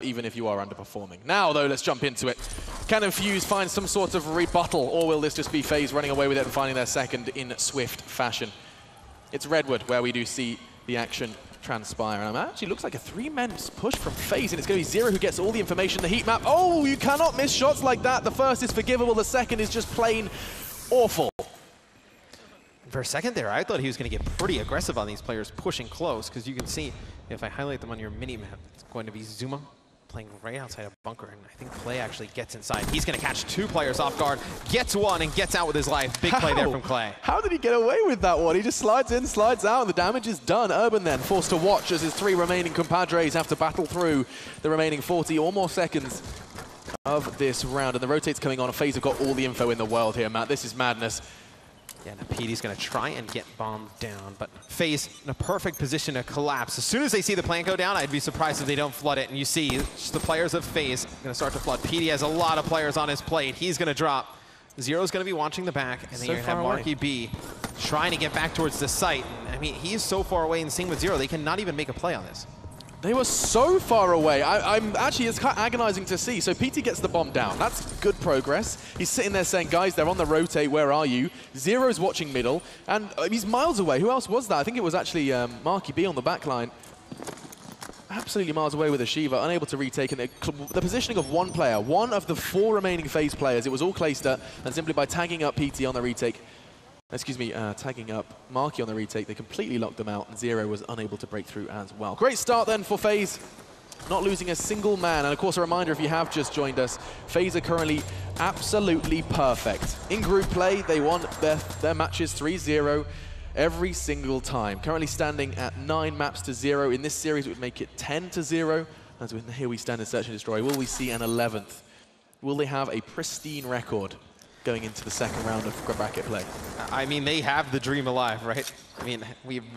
even if you are underperforming. Now, though, let's jump into it. Can Infused find some sort of rebuttal, or will this just be Faze running away with it and finding their second in swift fashion? It's Redwood where we do see the action transpire, and it actually looks like a three-man push from Faze, and it's going to be Zero who gets all the information, the heat map. Oh, you cannot miss shots like that. The first is forgivable, the second is just plain awful. For a second there, I thought he was going to get pretty aggressive on these players pushing close, because you can see, if I highlight them on your mini-map, it's going to be Zuma playing right outside of bunker, and I think Clay actually gets inside. He's going to catch two players off guard, gets one, and gets out with his life. Big play there from Clay. How did he get away with that one? He just slides in, slides out, and the damage is done. Urban then forced to watch as his three remaining compadres have to battle through the remaining 40 or more seconds of this round. And the rotate's coming on. Faze have got all the info in the world here, Matt. This is madness. Yeah, now PD's going to try and get bombed down, but Faze in a perfect position to collapse. As soon as they see the plant go down, I'd be surprised if they don't flood it. And you see just the players of Faze going to start to flood. PD has a lot of players on his plate. He's going to drop. Zero's going to be watching the back, and then you're going to have Marky B trying to get back towards the site. And, I mean, he is so far away, and same with Zero. They cannot even make a play on this. They were so far away. I'm actually, it's kind of agonizing to see. So PT gets the bomb down. That's good progress. He's sitting there saying, guys, they're on the rotate. Where are you? Zero's watching middle. And he's miles away. Who else was that? I think it was actually Marky B on the back line. Absolutely miles away with a Shiva, unable to retake. And the positioning of one player, one of the four remaining Faze players, it was all Clayster. And simply by tagging up PT on the retake, tagging up Marky on the retake, they completely locked them out, and Zero was unable to break through as well. Great start then for Faze, not losing a single man. And of course, a reminder, if you have just joined us, Faze are currently absolutely perfect. In group play, they won their matches 3-0 every single time. Currently standing at 9 maps to 0. In this series, it would make it 10-0. As here we stand in Search and Destroy. Will we see an 11th? Will they have a pristine record going into the second round of bracket play? I mean, they have the dream alive, right? I mean,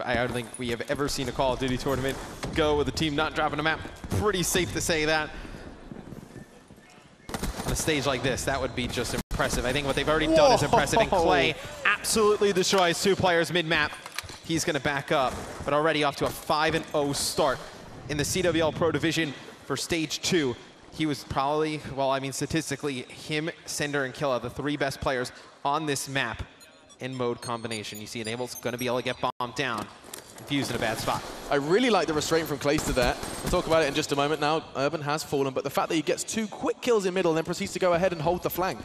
I don't think we have ever seen a Call of Duty tournament go with a team not dropping a map. Pretty safe to say that. On a stage like this, that would be just impressive. I think what they've already done is impressive, and Clay absolutely destroys 2 players mid-map. He's going to back up, but already off to a 5-0 start in the CWL Pro Division for Stage 2. He was probably, well, I mean, statistically, him, Cinder, and Killa, the 3 best players on this map in mode combination. You see Enable's going to be able to get bombed down. Infused in a bad spot. I really like the restraint from Clayster there. We'll talk about it in just a moment now. Urban has fallen, but the fact that he gets 2 quick kills in middle and then proceeds to go ahead and hold the flank.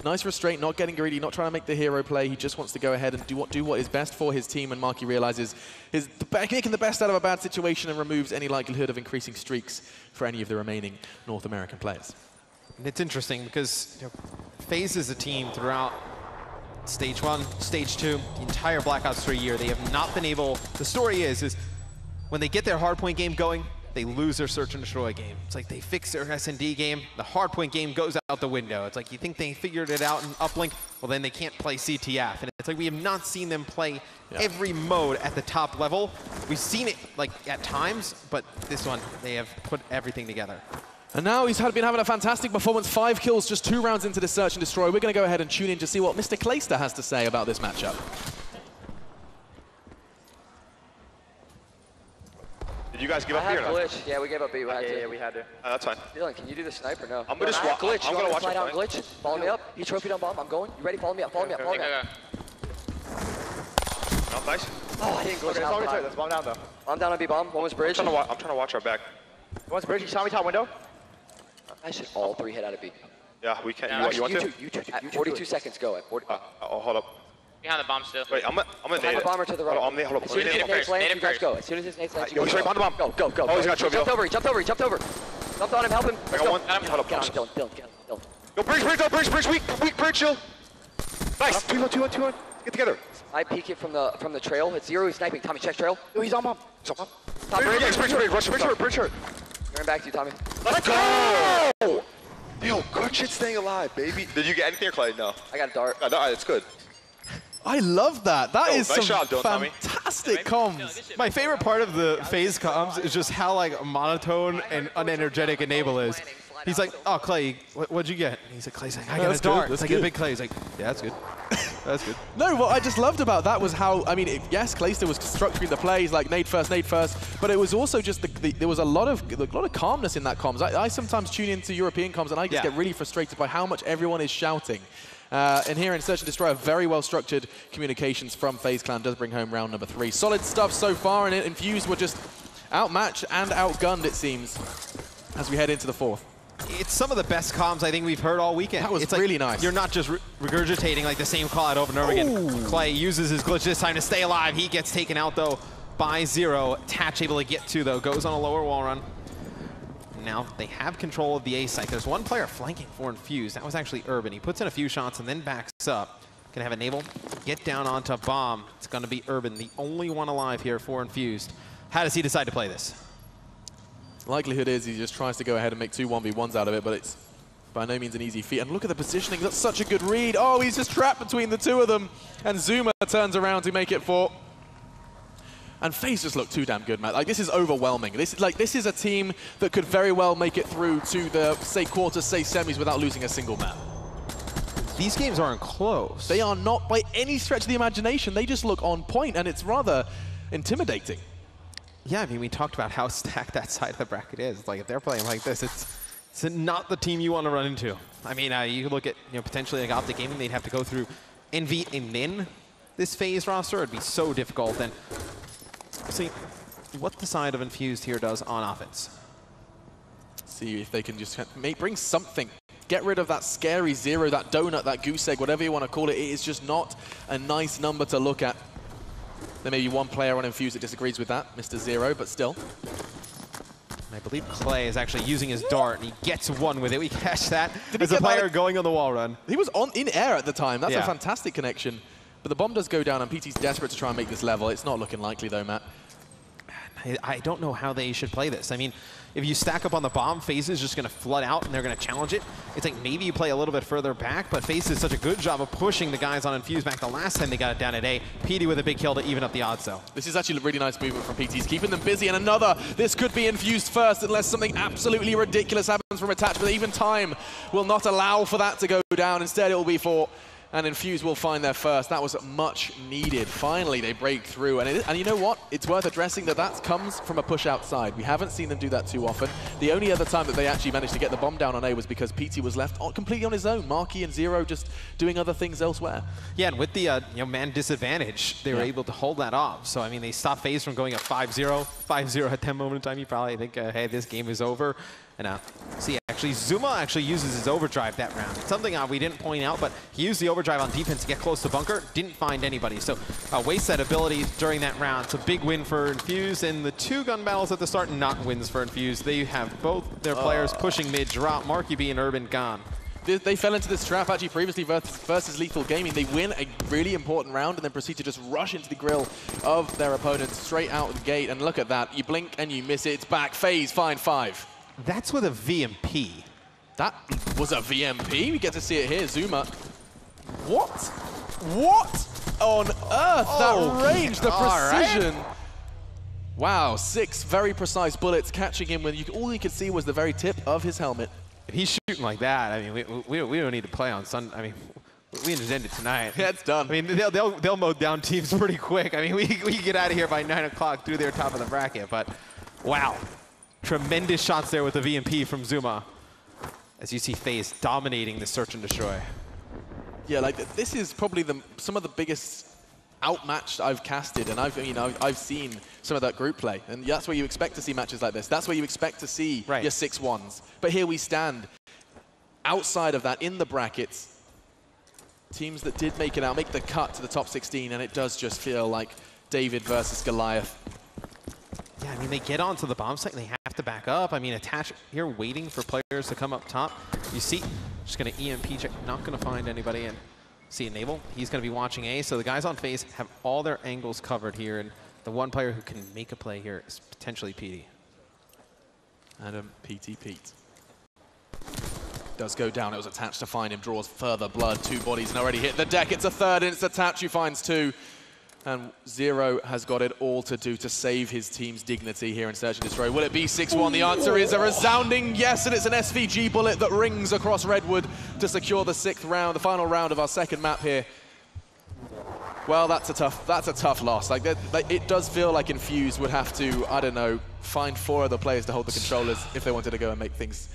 Nice restraint, not getting greedy, not trying to make the hero play. He just wants to go ahead and do what is best for his team, and Marky realizes he's making the best out of a bad situation and removes any likelihood of increasing streaks for any of the remaining North American players. And it's interesting because Faze is a team throughout Stage 1, Stage 2, the entire Black Ops 3 year. They have not been able, the story is when they get their hardpoint game going, they lose their Search and Destroy game. It's like they fix their S&D game, the hardpoint game goes out the window. It's like you think they figured it out in Uplink, well then they can't play CTF. And it's like we have not seen them play every mode at the top level. We've seen it like at times, but this one, they have put everything together. And now he's been having a fantastic performance. 5 kills, just 2 rounds into the Search and Destroy. We're going to go ahead and tune in to see what Mr. Clayster has to say about this matchup. Did you guys give up B or not? Glitch. Yeah, we gave up B. Yeah, we had to. That's fine. Dylan, can you do the sniper? No. I'm gonna just watch. Glitch. I'm gonna watch fly it. Down glitch. Follow me up. He trophy down bomb. I'm going. You ready? Follow me up. Follow me up. Follow me up. No, nice. Oh, I didn't glitch. Let's bomb down though. I'm down on B bomb. One was bridge. I'm trying to watch our back. One's bridge. You saw me top window. I should all 3 hit out of B. Yeah, we can. No, you want to? You two. At 42 seconds. Go. At 40. Oh, hold up. Behind the bomb still. Wait, I'm gonna nade it. Bomber to the right. Hold up. As soon as his nade's lands, you guys go. As soon as his nade's lands, you guys go. On the bomb. Go. Oh, he's got trophy. He jumped over. Jumped on him. Help him. I got one. Hold up. Get on, Dylan. Yo, bridge. Weak bridge, chill. Nice. 2-1. Get together. I peek it from the trail. It's Zero. He's sniping. Tommy, check trail. Yo, he's on bomb. Top bridge. Bridge hurt. Turn back to you, Tommy. Let's go! Yo, good shit staying alive, baby. Did you get anything or Clay? No. I got a dart. No, it's good. I love that. That is nice some job, fantastic comms. My favorite part of the Faze comms is just how like monotone and unenergetic Enable is. He's like, oh, Clay, what'd you get? And he's like, Clay's like, I got a dart. It's like a big Clay. He's like, yeah, that's good. That's good. No, what I just loved about that was how, I mean, yes, Clayster was structuring the plays, like nade first, but it was also just, there was a lot of calmness in that comms. I sometimes tune into European comms and I just get really frustrated by how much everyone is shouting. And here in Search and Destroy, very well-structured communications from Faze Clan does bring home round number 3. Solid stuff so far, and Infused were just outmatched and outgunned, it seems, as we head into the 4th. It's some of the best comms I think we've heard all weekend. That was really nice. You're not just regurgitating like the same call out over and over again. Clay uses his glitch this time to stay alive. He gets taken out though by Zero. Tatch able to get to though, goes on a lower wall run. Now they have control of the A site. There's one player flanking for Infused. That was actually Urban. He puts in a few shots and then backs up. Gonna have a Naval get down onto Bomb. It's gonna be Urban, the only one alive here for Infused. How does he decide to play this? Likelihood is he just tries to go ahead and make 2 1v1s out of it, but it's by no means an easy feat. And look at the positioning. That's such a good read. Oh, he's just trapped between the 2 of them. And Zuma turns around to make it 4. And Faze just looked too damn good, man. Like, this is overwhelming. This is a team that could very well make it through to the, say, quarters, say, semis without losing a single man. These games aren't close. They are not by any stretch of the imagination. They just look on point, and it's rather intimidating. Yeah, I mean, we talked about how stacked that side of the bracket is. It's like, if they're playing like this, it's not the team you want to run into. I mean, you could look at, potentially like Optic Gaming, they'd have to go through Envy and then this Faze roster. It'd be so difficult. And see what the side of Infused here does on offense. See if they can just bring something. Get rid of that scary Zero, that donut, that goose egg, whatever you want to call it. It is just not a nice number to look at. There may be one player on Infused that disagrees with that, Mr. Zero, but still. I believe Clay is actually using his dart, and he gets one with it. We catch that as a get player going on the wall run. He was in air at the time. That's a fantastic connection. But the bomb does go down, and PT's desperate to try and make this level. It's not looking likely, though, Matt. I don't know how they should play this. I mean, if you stack up on the bomb, Faze is just going to flood out and they're going to challenge it. It's like maybe you play a little bit further back, but Faze did such a good job of pushing the guys on Infused back the last time they got it down at A. PD with a big kill to even up the odds, though. This is actually a really nice movement from PT. He's keeping them busy, and another. This could be Infused first unless something absolutely ridiculous happens from Attach, but even time will not allow for that to go down. Instead, it will be 4. And Infused will find their first. That was much needed. Finally, they break through. And you know what? It's worth addressing that comes from a push outside. We haven't seen them do that too often. The only other time that they actually managed to get the bomb down on A was because PT was left completely on his own. Marky and Zero just doing other things elsewhere. Yeah, and with the man disadvantage, they were able to hold that off. So, I mean, they stopped Faze from going up 5-0. 5-0 at that moment in time. You probably think, hey, this game is over. And see, actually, Zuma actually uses his overdrive that round. It's something we didn't point out, but he used the overdrive on defense to get close to bunker. Didn't find anybody. So waste that ability during that round. It's a big win for Infused. And the 2 gun battles at the start, not wins for Infused. They have both their players pushing mid drop. Marky B and Urban gone. They fell into this trap actually previously versus Lethal Gaming. They win a really important round and then proceed to just rush into the grill of their opponents straight out the gate. And look at that. You blink and you miss it. It's back. Faze, find 5. That's with a VMP. That was a VMP? We get to see it here. Zuma. What? What on earth? That range, the precision. Right. Wow, 6 very precise bullets catching him when all you could see was the very tip of his helmet. If he's shooting like that, I mean, we don't need to play on Sunday. I mean, we need to end it tonight. Yeah, it's done. I mean, they'll mow down teams pretty quick. I mean, we can get out of here by 9 o'clock through their top of the bracket, but wow. Tremendous shots there with the VMP from Zuma. As you see Faze dominating the search and destroy. Yeah, like this is probably some of the biggest outmatched I've casted, and I've seen some of that group play, and that's where you expect to see matches like this. That's where you expect to see your 6-1s. But here we stand, outside of that, in the brackets, teams that did make it out, make the cut to the top 16, and it does just feel like David versus Goliath. Yeah, I mean, they get onto the bomb site and they have to back up. I mean, Attach here waiting for players to come up top. You see, just going to EMP check, not going to find anybody. And see Naval, he's going to be watching A. So the guys on Faze have all their angles covered here. And the one player who can make a play here is potentially PD. Adam PT Pete. Does go down. It was Attach to find him. Draws further blood. 2 bodies and already hit the deck. It's a 3rd and it's Attach who finds 2. And Zero has got it all to do to save his team's dignity here in Search and Destroy. Will it be 6-1? The answer is a resounding yes, and it's an SVG bullet that rings across Redwood to secure the 6th round, the final round of our second map here. Well, that's a tough loss. Like it does feel like Infused would have to, I don't know, find 4 other players to hold the controllers if they wanted to go and make things